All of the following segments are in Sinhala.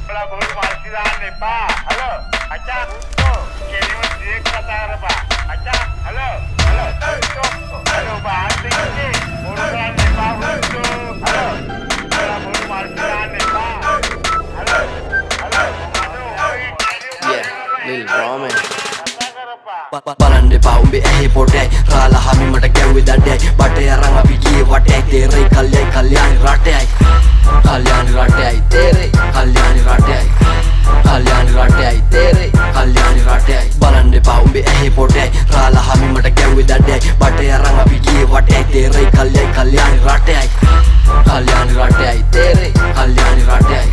बड़ा बहुत मार्सीदार नेपा हेलो अच्छा तो केवल देख कथा रबा अच्छा हेलो हेलो तो हेलो बाहर देखिए मोड़ा नेपा तो हेलो बड़ा बहुत मार्सीदार नेपा hello hello Lil Ramen Balande pa umbe ahe pote Rala hami mata gawe dade Bate arang api kiye wate Tere kalyani rate ai Kalyani rate ai tere Kalyani rate ai Kalyani rate ai tere Kalyani rate ai Balande pa umbe ahe pote Rala hami mata gawe dade Bate arang api kiye wate Tere kalyani rate ai Kalyani rate ai tere Kalyani rate ai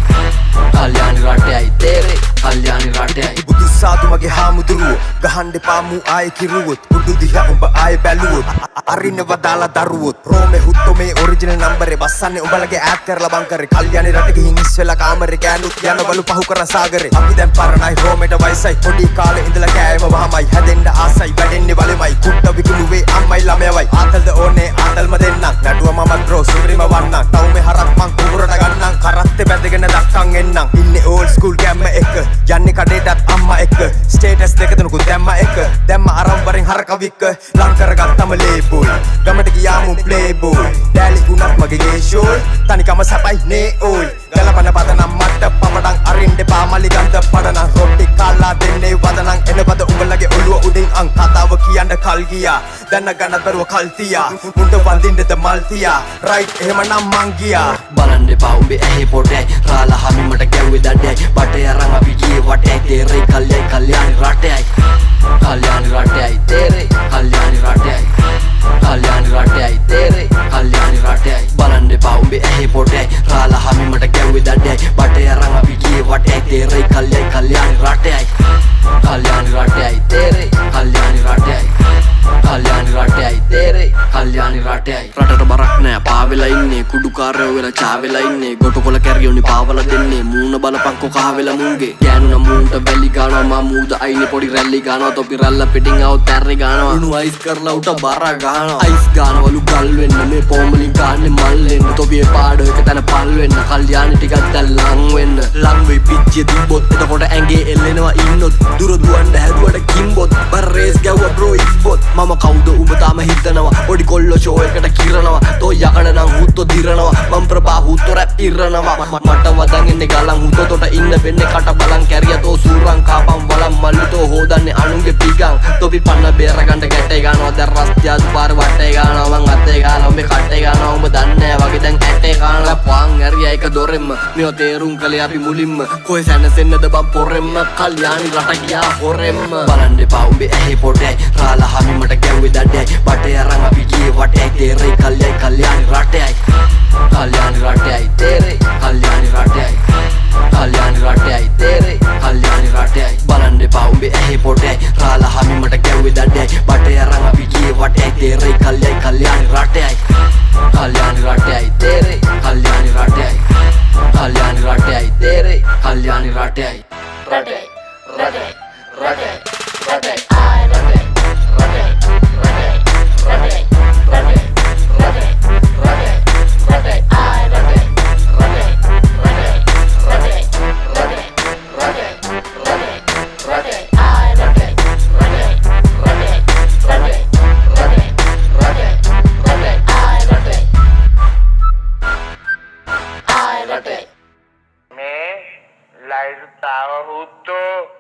Kalyani rate ai tere Kalyani rate ai බුදු සාදු මගේ හාමුදුරුවෝ ගහන්න පාමු ආයේ කිරුවොත් උඩු දිහා උඹ ආයේ බැලුවොත් අරින්න වදාලා දරුවොත් රෝමේ හුත්තෝ මේ ඔරිජිනල් නම්බරේ බස්සන්නේ උඹලගේ ඈඩ් කරලා බංකරේ කල්යාණි රට ගිහින් ඉස්සෙල්ලා කාමරේ ගෑනුත් යනවලු පහු කරන සාගරේ අපි දැන් පරණයි රෝමේට වයසයි පොඩි කාලේ ඉඳලා කෑම වහමයි හැදෙන්න ආසයි වැඩෙන්නේ වලෙමයි කුට්ට විකුණුවේ අම්මයි ළමයවයි ආතල්ද ඕනේ ආතල්ම දෙන්නම් නැටුව මම ඩ්‍රෝ සුරිම වන්නම් තවුමේ හරක් මං කුඹරට ගන්නම් කරත්තේ බැඳගෙන දක්කන් එන්නම් ඉන්නේ ඕල්ඩ් ස්කූල් කැම්ම එක යන්නේ කඩේටත් අම්මා එක්ක ස්ටේටස් දෙක තුනකුත් දැම්ම එක දැම්ම අරන් වරින් හරක වික්ක ලං කරගත්තම ලේබෝයි ගමට ගියාමු ප්ලේබෝයි ඩෑලි ගුණක් මගේ ගේෂෝයි තනිකම සපයි නේ ඕයි ගලපන පදනම් මට පමඩන් අරින්න එපා මලිගන්ධ පඩනම් රොටි කාලා දෙන්නේ වදනම් එනපද උඹලගේ ඔළුව උඩින් අං කතාව කියන්න කල් ගියා දැනගන්න බැරුව කල් තියා මුණ්ඩ වඳින්නද මල් තියා රයිට් එහෙමනම් මං ගියා Balande pa umbe ahe pote Rala hami mata gawe dade Bate arang api kiye wate Tere kalyani rate ai Kalyani rate ai tere Kalyani rate ai Kalyani rate ai tere Kalyani rate ai Balande pa umbe ahe pote Rala hami mata gawe dade Bate arang api kiye wate Tere kalyani rate ai Kalyani rate ai tere Kalyani rate ai Kalyani rate ai tere Kalyani rate ai රටට බරක් නෑ පාවෙලා ඉන්නේ කුඩුකාරයෝ වෙලා චාවෙලා ඉන්නේ ගොටකොල කැරියෝනි පාවලා දෙන්නේ මූණ බලපංකෝ කහවෙලා මුංගේ ගෑනුන මූන්ට වැලි ගානවා මා මූද අයිනේ පොඩි රැලි ගානවා තොපි රැල්ල පිටින් આવුත් තැරි ගානවා උණු අයිස් කරලා උට බර ගානවා අයිස් ගානවලු ගල් වෙන්න මේ පොමලින් ගාන්නේ මල් වෙන්න තොපියේ පාඩෝ එක තැන පල් වෙන්න කල්යාණි ටිකක් දැන් ලං වෙන්න ලං වෙයි පිච්චිය තිබ්බොත් එතකොට ඇඟේ එල්ලෙනවා ඉන්නොත් දුර දුවන්න හැදුවට කිම්බොත් බර රේස් ගැව්වා බ්‍රෝ ඉක්බොත් මම කවුද උඹ තාම හිතනවා පොඩි කොල්ලෝ ෂෝ එකට කිරනවා තෝ යකඩ නම් හුත්තෝ දිරනවා මම ප්‍රභා හුත්තෝ රැප් ඉරනවා මට වදන් ඉන්නේ ගලන් හුත්තෝ තොට ඉන්න වෙන්නේ කට බලන් කැරිය තෝ සූරන් කාපම් වලම් මල්ලි තෝ හොදන්නේ අනුන්ගේ පිගන් තොපි පන්න බේර ගන්න ගැටේ ගන්නවා දැන් රස්තිය දුපාර වටේ ගන්නවා මං අතේ ගන්නවා මේ කටේ ගන්නවා උඹ දන්නේ වගේ දැන් ඇටේ ගන්නවා පාන් ඇරිය එක දොරෙම්ම මෙව තේරුම් කලේ අපි මුලින්ම කොහෙ සැනසෙන්නද බම් පොරෙම්ම කල්යාණි රට ගියා හොරෙම්ම බලන්න එපා උඹේ ඇහි පොටේ රාලා හමි මට ගැව්වේ දඩේ බටේ අරන් අපි ගියේ වටේ තේරේ කල්යාණි රට ai Kalyani rate ai tere Kalyani rate ai Kalyani rate ai tere Kalyani rate ai Balande pa umbe ahe pote Rala hami mata gawe dade Bate arang api kiye wate tere Kalyani rate ai Kalyani rate ai tere Kalyani rate ai Kalyani rate ai tere Kalyani rate ai Rate rate rate rate ai rate rate rate rate rate Me la irritaba justo